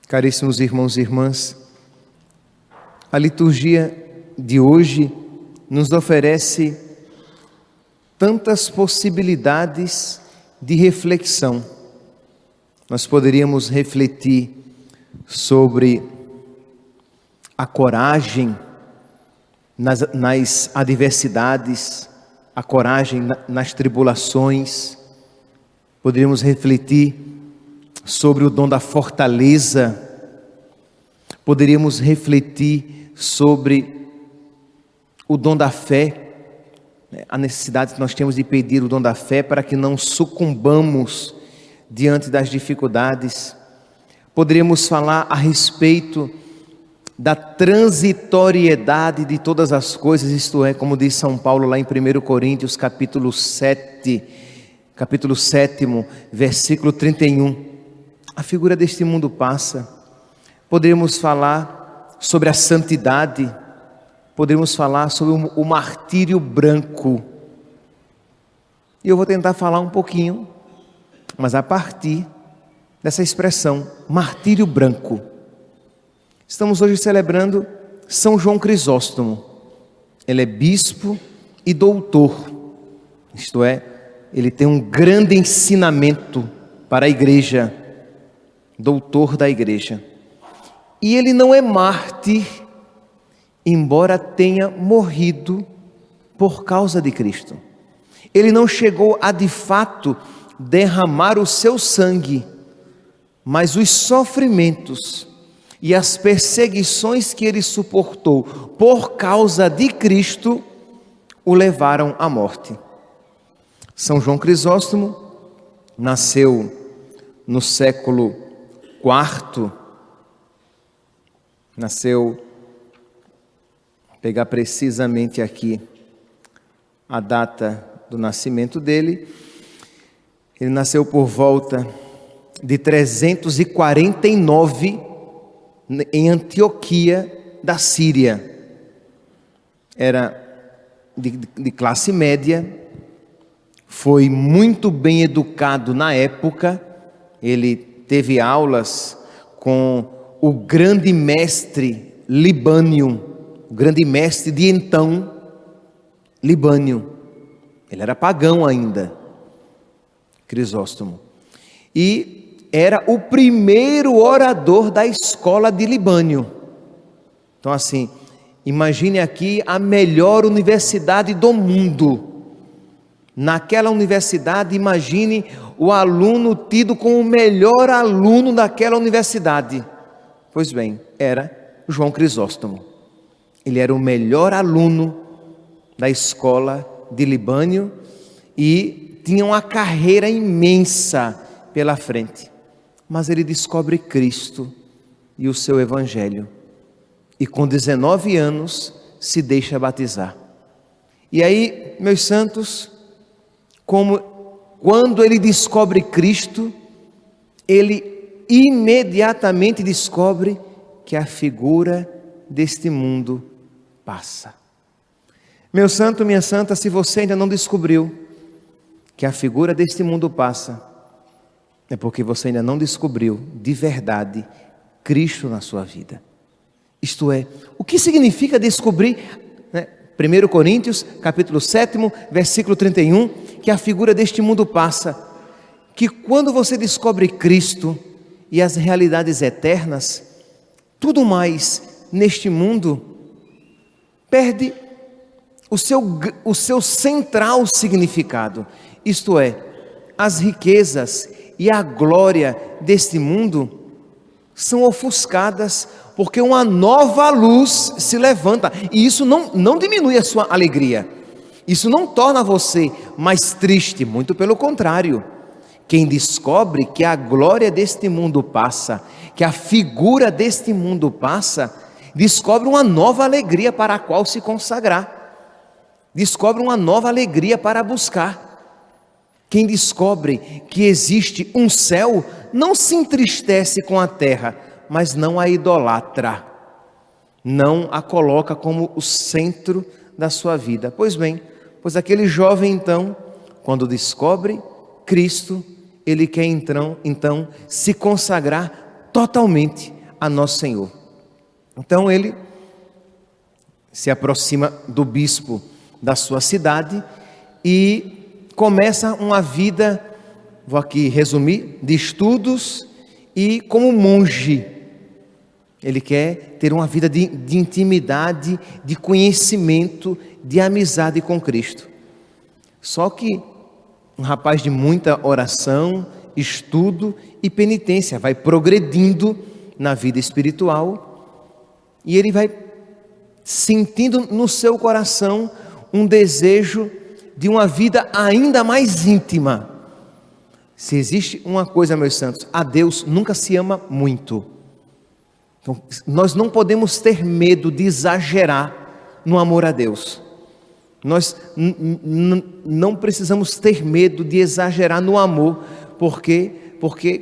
Caríssimos irmãos e irmãs, a liturgia de hoje nos oferece tantas possibilidades de reflexão. Nós poderíamos refletir sobre a coragem nas adversidades, a coragem nas tribulações. Poderíamos refletir sobre o dom da fortaleza. Poderíamos refletir sobre o dom da fé, a necessidade que nós temos de pedir o dom da fé para que não sucumbamos diante das dificuldades. Poderíamos falar a respeito da transitoriedade de todas as coisas, isto é, como diz São Paulo lá em 1 Coríntios, capítulo 7, versículo 31. A figura deste mundo passa. Poderíamos falar sobre a santidade, poderíamos falar sobre o martírio branco. E eu vou tentar falar um pouquinho, mas a partir dessa expressão, martírio branco. Estamos hoje celebrando São João Crisóstomo. Ele é bispo e doutor, isto é, ele tem um grande ensinamento para a igreja, doutor da igreja. E ele não é mártir, embora tenha morrido por causa de Cristo. Ele não chegou a de fato derramar o seu sangue, mas os sofrimentos e as perseguições que ele suportou por causa de Cristo o levaram à morte. São João Crisóstomo nasceu no século IV, vou pegar precisamente aqui a data do nascimento dele. Ele nasceu por volta de 349 em Antioquia da Síria. Era de classe média, foi muito bem educado na época. Ele teve aulas com o grande mestre Libânio, o grande mestre de então, Libânio. Ele era pagão ainda, Crisóstomo. E era o primeiro orador da escola de Libânio. Então assim, imagine aqui a melhor universidade do mundo. Naquela universidade, imagine o aluno tido como o melhor aluno daquela universidade. Pois bem, era João Crisóstomo. Ele era o melhor aluno da escola de Libânio e tinha uma carreira imensa pela frente. Mas ele descobre Cristo e o seu Evangelho. E com 19 anos se deixa batizar. E aí, meus santos, quando ele descobre Cristo, ele imediatamente descobre que a figura deste mundo passa. Meu santo, minha santa, se você ainda não descobriu que a figura deste mundo passa, é porque você ainda não descobriu de verdade Cristo na sua vida. Isto é, o que significa descobrir, 1 Coríntios, capítulo 7, versículo 31, que a figura deste mundo passa, que quando você descobre Cristo e as realidades eternas, tudo mais neste mundo perde o seu central significado. Isto é, as riquezas e a glória deste mundo são ofuscadas porque uma nova luz se levanta. E isso não diminui a sua alegria. Isso não torna você mais triste, muito pelo contrário. Quem descobre que a glória deste mundo passa, que a figura deste mundo passa, descobre uma nova alegria para a qual se consagrar. Descobre uma nova alegria para buscar. Quem descobre que existe um céu, não se entristece com a terra, mas não a idolatra, não a coloca como o centro da sua vida. Pois bem, aquele jovem então, quando descobre Cristo, ele quer então se consagrar totalmente a Nosso Senhor. Então ele se aproxima do bispo da sua cidade e começa uma vida, vou aqui resumir, de estudos e como monge. Ele quer ter uma vida de intimidade, de conhecimento, de amizade com Cristo. Só que um rapaz de muita oração, estudo e penitência, vai progredindo na vida espiritual e ele vai sentindo no seu coração um desejo de uma vida ainda mais íntima. Se existe uma coisa, meus santos, a Deus nunca se ama muito. Então, nós não podemos ter medo de exagerar no amor a Deus. Nós não precisamos ter medo de exagerar no amor, porque,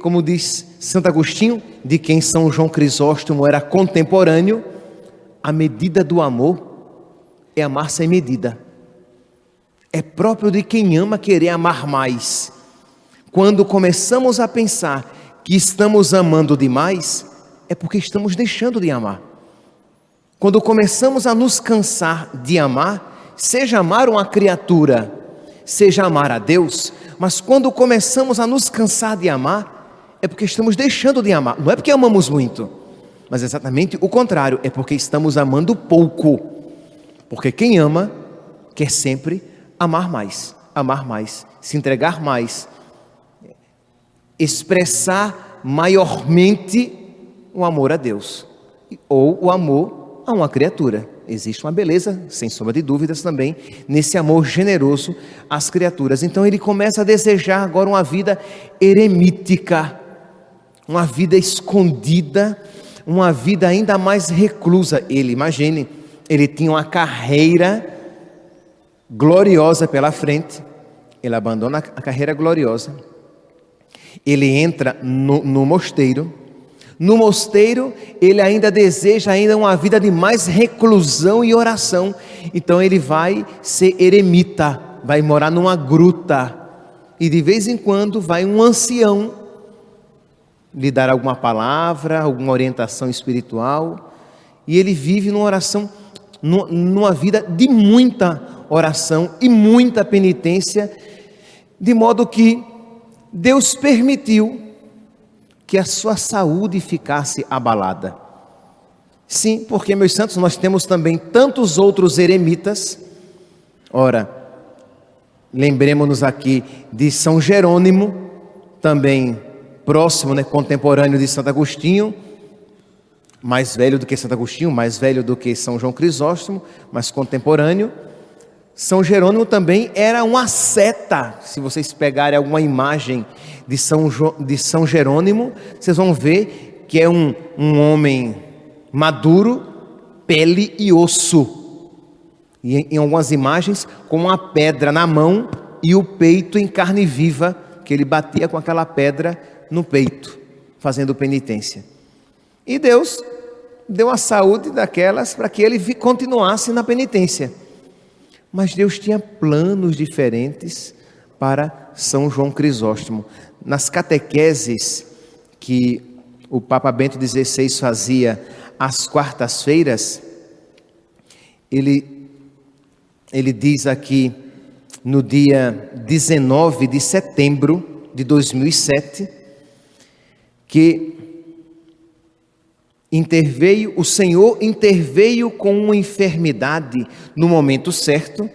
como diz Santo Agostinho, de quem São João Crisóstomo era contemporâneo, a medida do amor é amar sem medida. É próprio de quem ama querer amar mais. Quando começamos a pensar que estamos amando demais, é porque estamos deixando de amar. Quando começamos a nos cansar de amar, seja amar uma criatura, seja amar a Deus, mas quando começamos a nos cansar de amar, é porque estamos deixando de amar. Não é porque amamos muito, mas exatamente o contrário, é porque estamos amando pouco. Porque quem ama quer sempre amar mais, se entregar mais, expressar maiormente o amor a Deus ou o amor a uma criatura. Existe uma beleza, sem sombra de dúvidas também, nesse amor generoso às criaturas. Então ele começa a desejar agora uma vida eremítica, uma vida escondida, uma vida ainda mais reclusa. Ele, imagine, ele tinha uma carreira gloriosa pela frente, ele abandona a carreira gloriosa, ele entra no mosteiro. No mosteiro, ele ainda deseja uma vida de mais reclusão e oração. Então ele vai ser eremita, vai morar numa gruta. E de vez em quando vai um ancião lhe dar alguma palavra, alguma orientação espiritual. E ele vive numa oração, numa vida de muita oração e muita penitência, de modo que Deus permitiu que a sua saúde ficasse abalada. Sim, porque, meus santos, nós temos também tantos outros eremitas. Ora, lembremos-nos aqui de São Jerônimo, também próximo, contemporâneo de Santo Agostinho, mais velho do que Santo Agostinho, mais velho do que São João Crisóstomo, mas contemporâneo. São Jerônimo também era um asceta. Se vocês pegarem alguma imagem de São Jerônimo, vocês vão ver que é um homem maduro, pele e osso. E em algumas imagens, com uma pedra na mão e o peito em carne viva, que ele batia com aquela pedra no peito, fazendo penitência. E Deus deu a saúde daquelas para que ele continuasse na penitência. Mas Deus tinha planos diferentes para São João Crisóstomo. Nas catequeses que o Papa Bento XVI fazia às quartas-feiras, ele diz aqui, no dia 19 de setembro de 2007, que o Senhor interveio com uma enfermidade no momento certo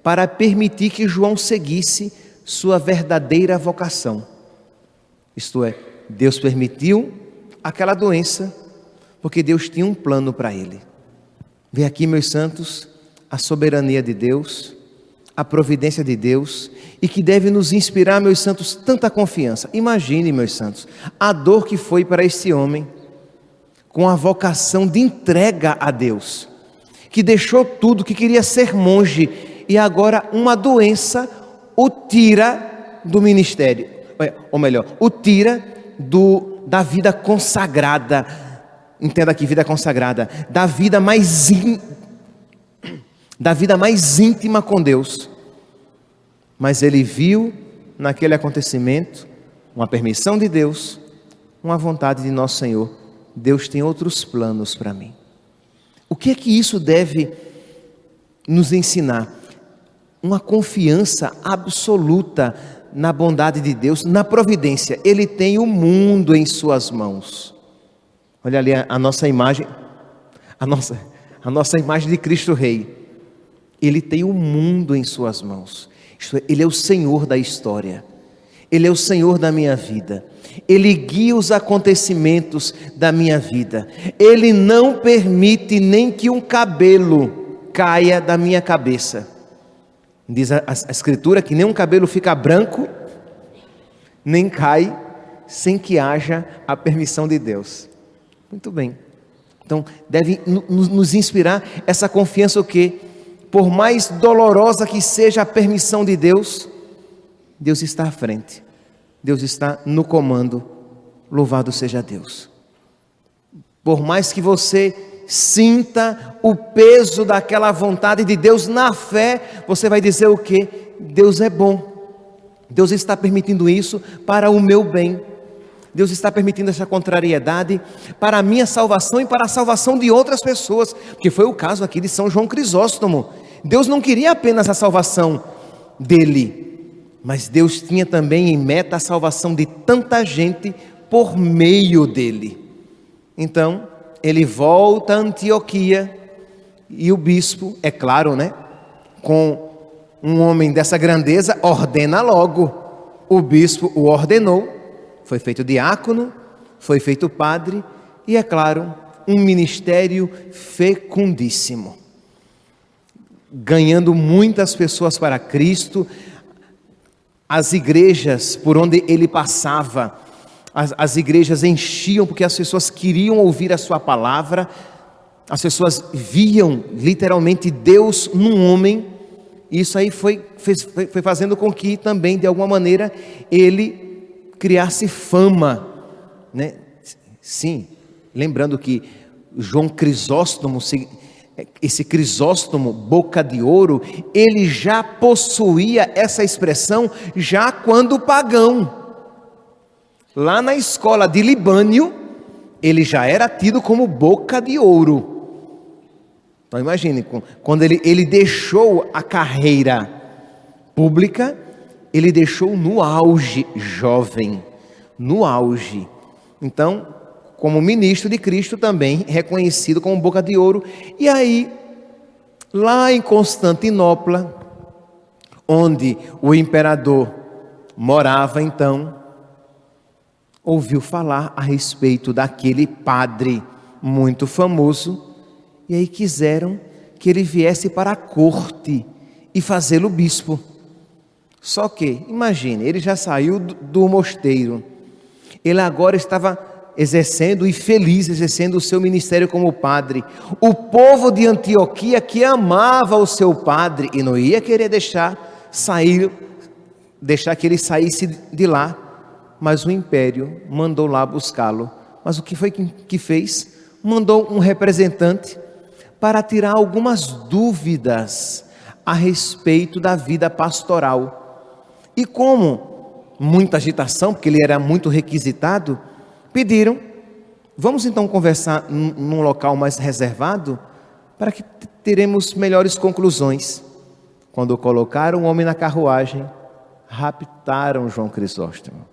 para permitir que João seguisse sua verdadeira vocação. Isto é, Deus permitiu aquela doença porque Deus tinha um plano para ele. Vê aqui, meus santos, a soberania de Deus, a providência de Deus, e que deve nos inspirar, meus santos, tanta confiança. Imagine, meus santos, a dor que foi para esse homem, com a vocação de entrega a Deus, que deixou tudo, que queria ser monge, e agora uma doença o tira do ministério, ou melhor, o tira da vida consagrada. Entenda aqui, vida consagrada, da vida mais íntima com Deus. Mas ele viu naquele acontecimento uma permissão de Deus, uma vontade de nosso Senhor Deus tem outros planos para mim. O que é que isso deve nos ensinar? Uma confiança absoluta na bondade de Deus, na providência. Ele tem o mundo em suas mãos. Olha ali a nossa imagem, a nossa imagem de Cristo Rei. Ele tem o mundo em suas mãos. Isto é, Ele é o Senhor da história. Ele é o Senhor da minha vida. Ele guia os acontecimentos da minha vida. Ele não permite nem que um cabelo caia da minha cabeça. Diz a Escritura que nem um cabelo fica branco, nem cai, sem que haja a permissão de Deus. Muito bem. Então, deve nos inspirar essa confiança, o quê? Por mais dolorosa que seja a permissão de Deus, Deus está à frente. Deus está no comando. Louvado seja Deus. Por mais que você sinta o peso daquela vontade de Deus na fé, você vai dizer o quê? Deus é bom. Deus está permitindo isso para o meu bem. Deus está permitindo essa contrariedade para a minha salvação e para a salvação de outras pessoas, porque foi o caso aqui de São João Crisóstomo. Deus não queria apenas a salvação dele, mas Deus tinha também em meta a salvação de tanta gente por meio dele. Então, ele volta a Antioquia e o bispo, é claro, com um homem dessa grandeza, ordena logo. O bispo o ordenou, foi feito diácono, foi feito padre e, é claro, um ministério fecundíssimo, ganhando muitas pessoas para Cristo. As igrejas por onde ele passava, as igrejas enchiam porque as pessoas queriam ouvir a sua palavra, as pessoas viam literalmente Deus num homem. Isso aí foi fazendo com que também, de alguma maneira, ele criasse fama, Sim, lembrando que João Crisóstomo, esse Crisóstomo, boca de ouro, ele já possuía essa expressão já quando pagão. Lá na escola de Libânio, ele já era tido como boca de ouro. Então imagine, quando ele deixou a carreira pública, ele deixou no auge, jovem, no auge. Então, como ministro de Cristo também, reconhecido como boca de ouro. E aí, lá em Constantinopla, onde o imperador morava então, ouviu falar a respeito daquele padre muito famoso, e aí quiseram que ele viesse para a corte e fazê-lo bispo. Só que, imagine, ele já saiu do mosteiro, ele agora estava exercendo e feliz exercendo o seu ministério como padre. O povo de Antioquia que amava o seu padre e não ia querer deixar que ele saísse de lá. Mas o império mandou lá buscá-lo. Mas o que foi que fez? Mandou um representante para tirar algumas dúvidas a respeito da vida pastoral. E como muita agitação, porque ele era muito requisitado, pediram, vamos então conversar num local mais reservado, para que teremos melhores conclusões. Quando colocaram o homem na carruagem, raptaram João Crisóstomo.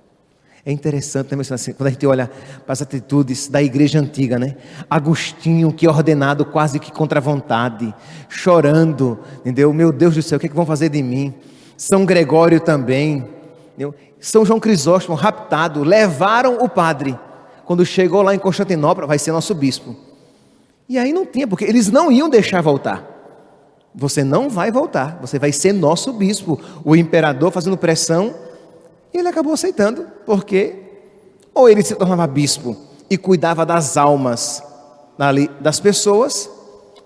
É interessante, assim, quando a gente olha para as atitudes da igreja antiga, Agostinho, que é ordenado quase que contra a vontade, chorando, entendeu? Meu Deus do céu, o que é que vão fazer de mim? São Gregório também, entendeu? São João Crisóstomo, raptado, levaram o padre. Quando chegou lá em Constantinopla, vai ser nosso bispo. E aí não tinha, porque eles não iam deixar voltar. Você não vai voltar, você vai ser nosso bispo. O imperador fazendo pressão, e ele acabou aceitando, porque ou ele se tornava bispo e cuidava das almas das pessoas,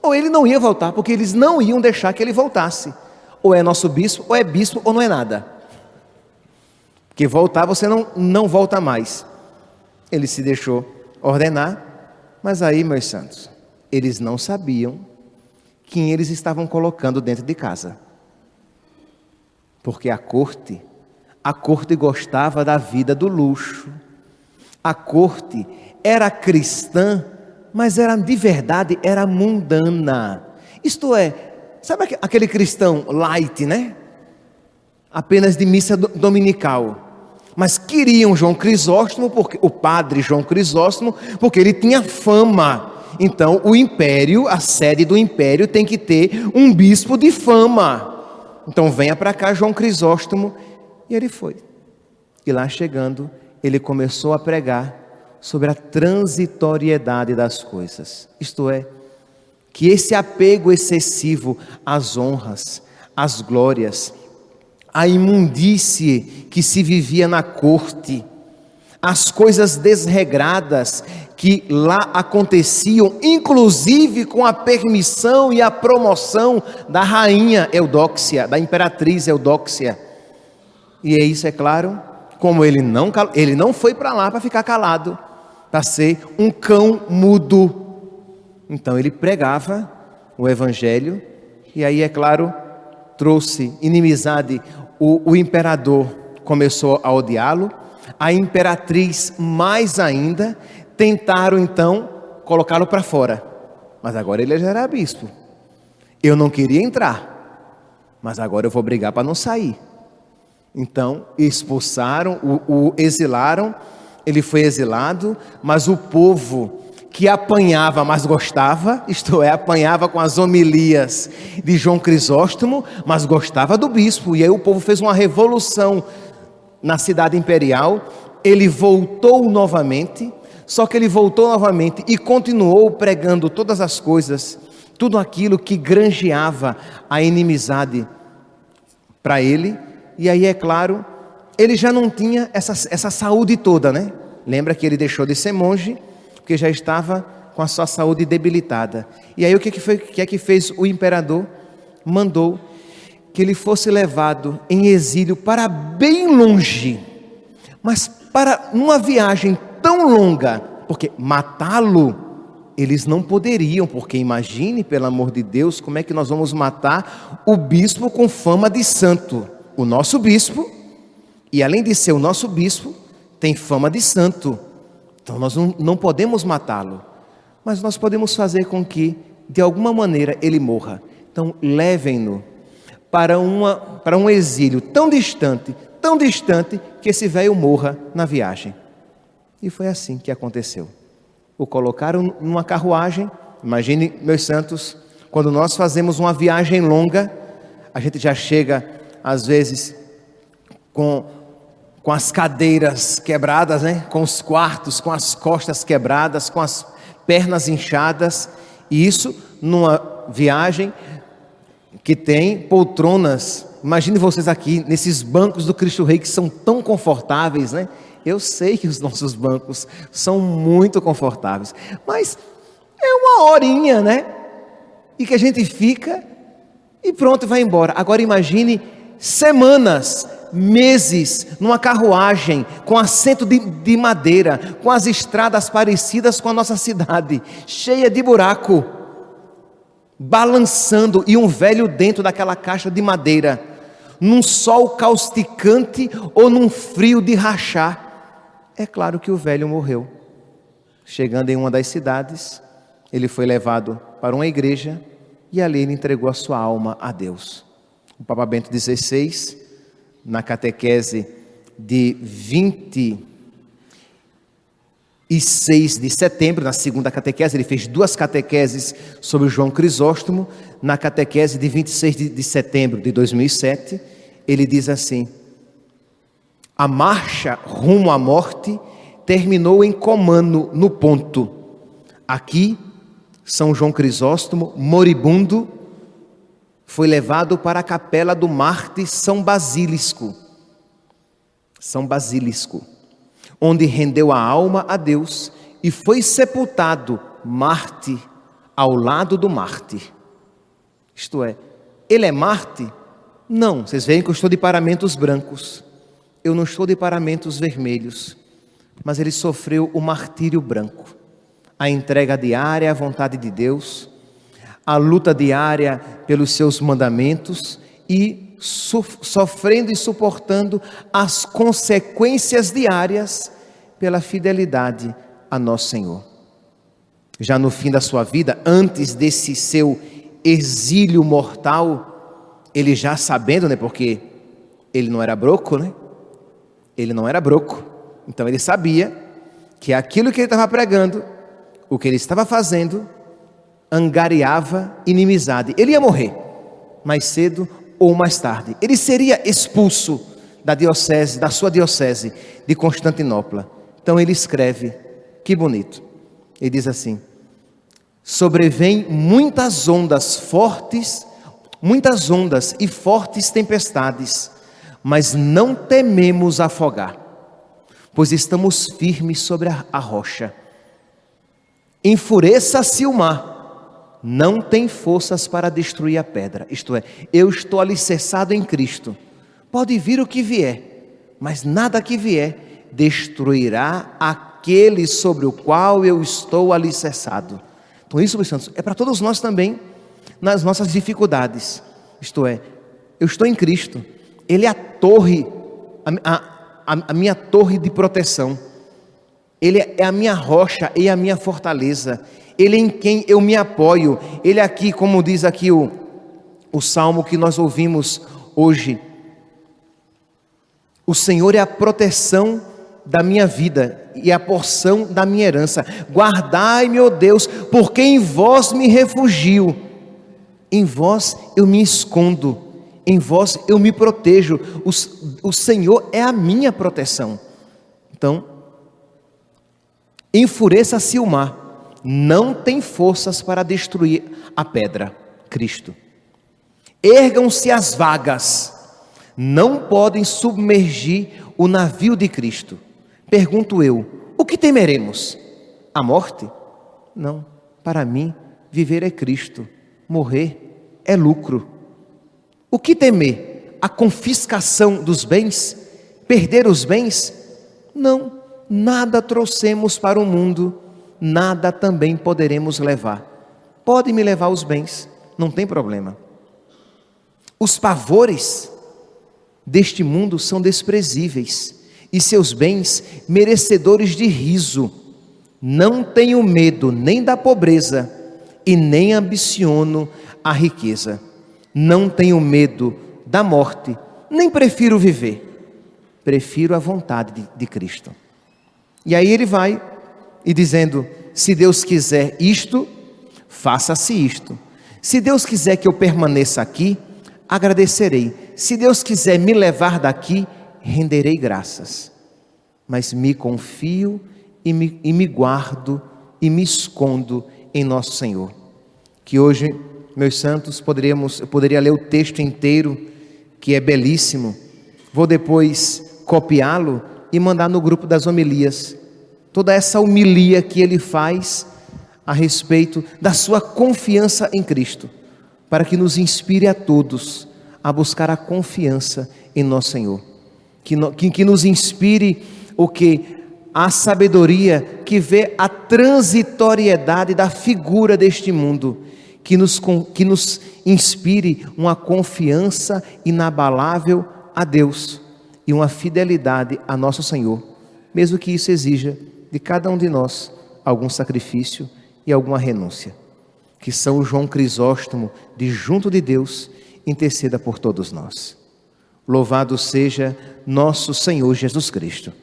ou ele não ia voltar, porque eles não iam deixar que ele voltasse. Ou é nosso bispo, ou é bispo, ou não é nada. Porque voltar você não volta mais. Ele se deixou ordenar, mas aí, meus santos, eles não sabiam quem eles estavam colocando dentro de casa. Porque a corte gostava da vida do luxo, A corte era cristã, mas era de verdade, era mundana. Isto é, sabe aquele cristão light, né? Apenas de missa dominical. Mas queriam João Crisóstomo, porque o padre João Crisóstomo, porque ele tinha fama. Então o império, a sede do império tem que ter um bispo de fama. Então venha para cá João Crisóstomo. E ele foi. E lá chegando, ele começou a pregar sobre a transitoriedade das coisas. Isto é, que esse apego excessivo às honras, às glórias, à imundície que se vivia na corte, as coisas desregradas que lá aconteciam, inclusive com a permissão e a promoção da rainha Eudóxia, da imperatriz Eudóxia. E é isso, é claro, como ele não foi para lá para ficar calado, para ser um cão mudo. Então ele pregava o evangelho, e aí, é claro, trouxe inimizade. O imperador começou a odiá-lo, a imperatriz mais ainda. Tentaram então colocá-lo para fora, mas agora ele já era bispo. Eu não queria entrar, mas agora eu vou brigar para não sair. Então expulsaram, o exilaram. Ele foi exilado, mas o povo que apanhava, mas gostava, isto é, apanhava com as homilias de João Crisóstomo, mas gostava do bispo. E aí o povo fez uma revolução na cidade imperial. Ele voltou novamente, só que ele voltou novamente e continuou pregando todas as coisas, tudo aquilo que granjeava a inimizade para ele. E aí, é claro, ele já não tinha essa saúde toda, né? Lembra que ele deixou de ser monge, porque já estava com a sua saúde debilitada. E aí o que fez o imperador? Mandou que ele fosse levado em exílio para bem longe, mas para uma viagem tão longa, porque matá-lo eles não poderiam, porque imagine, pelo amor de Deus, como é que nós vamos matar o bispo com fama de santo? O nosso bispo, e além de ser o nosso bispo, tem fama de santo. Então nós não podemos matá-lo, mas nós podemos fazer com que, de alguma maneira, ele morra. Então levem-no para um exílio tão distante, que esse velho morra na viagem. E foi assim que aconteceu. O colocaram numa carruagem. Imagine, meus santos, quando nós fazemos uma viagem longa, a gente já chega, às vezes, com as cadeiras quebradas, né? Com os quartos, com as costas quebradas, com as pernas inchadas. E isso numa viagem que tem poltronas. Imagine vocês aqui, nesses bancos do Cristo Rei, que são tão confortáveis, né? Eu sei que os nossos bancos são muito confortáveis, mas é uma horinha, né? E que a gente fica e pronto, vai embora. Agora imagine semanas, meses, numa carruagem, com assento de madeira, com as estradas parecidas com a nossa cidade, cheia de buraco, balançando, e um velho dentro daquela caixa de madeira, num sol causticante ou num frio de rachar. É claro que o velho morreu. Chegando em uma das cidades, ele foi levado para uma igreja e ali ele entregou a sua alma a Deus. O Papa Bento XVI, na catequese de 26 de setembro, na segunda catequese, ele fez 2 catequeses sobre João Crisóstomo. Na catequese de 26 de setembro de 2007, ele diz assim: a marcha rumo à morte terminou em Comano, no Ponto. Aqui, São João Crisóstomo, moribundo, foi levado para a capela do Marte São Basílisco, onde rendeu a alma a Deus e foi sepultado Marte ao lado do Marte. Isto é, ele é Marte? Não, vocês veem que eu estou de paramentos brancos. Eu não estou de paramentos vermelhos, mas ele sofreu o martírio branco, a entrega diária à vontade de Deus, a luta diária pelos seus mandamentos e sofrendo e suportando as consequências diárias pela fidelidade a nosso Senhor. Já no fim da sua vida, antes desse seu exílio mortal, ele já sabendo, né, porque ele não era broco, né? Ele não era broco. Então ele sabia que aquilo que ele estava pregando, o que ele estava fazendo, angariava inimizade. Ele ia morrer, mais cedo ou mais tarde. Ele seria expulso da diocese, da sua diocese de Constantinopla. Então ele escreve, que bonito. Ele diz assim: sobrevêm muitas ondas e fortes tempestades, mas não tememos afogar, pois estamos firmes sobre a rocha. Enfureça-se o mar, não tem forças para destruir a pedra. Isto é, eu estou alicerçado em Cristo. Pode vir o que vier, mas nada que vier destruirá aquele sobre o qual eu estou alicerçado. Então isso, meus santos, é para todos nós também, nas nossas dificuldades. Isto é, eu estou em Cristo. Ele é a torre, a minha torre de proteção. Ele é a minha rocha e a minha fortaleza. Ele é em quem eu me apoio. Ele é aqui, como diz aqui o salmo que nós ouvimos hoje. O Senhor é a proteção da minha vida e a porção da minha herança. Guardai-me, ó Deus, porque em vós me refugio. Em vós eu me escondo. Em vós eu me protejo. O Senhor é a minha proteção. Então, enfureça-se o mar, não tem forças para destruir a pedra, Cristo. Ergam-se as vagas, não podem submergir o navio de Cristo. Pergunto eu, o que temeremos? A morte? Não, para mim, viver é Cristo, morrer é lucro. O que temer? A confiscação dos bens? Perder os bens? Não, nada trouxemos para o mundo, nada também poderemos levar. Pode me levar os bens, não tem problema. Os pavores deste mundo são desprezíveis e seus bens merecedores de riso. Não tenho medo nem da pobreza e nem ambiciono a riqueza. Não tenho medo da morte, nem prefiro viver. Prefiro a vontade de Cristo. E aí ele vai e dizendo: se Deus quiser isto, faça-se isto. Se Deus quiser que eu permaneça aqui, agradecerei. Se Deus quiser me levar daqui, renderei graças. Mas me confio e me guardo e me escondo em nosso Senhor. Que hoje, meus santos, eu poderia ler o texto inteiro, que é belíssimo. Vou depois copiá-lo e mandar no grupo das homilias. Toda essa homilia que ele faz a respeito da sua confiança em Cristo, para que nos inspire a todos a buscar a confiança em nosso Senhor. Que nos inspire o que? A sabedoria que vê a transitoriedade da figura deste mundo. Que nos inspire uma confiança inabalável a Deus e uma fidelidade a nosso Senhor, mesmo que isso exija de cada um de nós algum sacrifício e alguma renúncia. Que São João Crisóstomo, de junto de Deus, interceda por todos nós. Louvado seja nosso Senhor Jesus Cristo.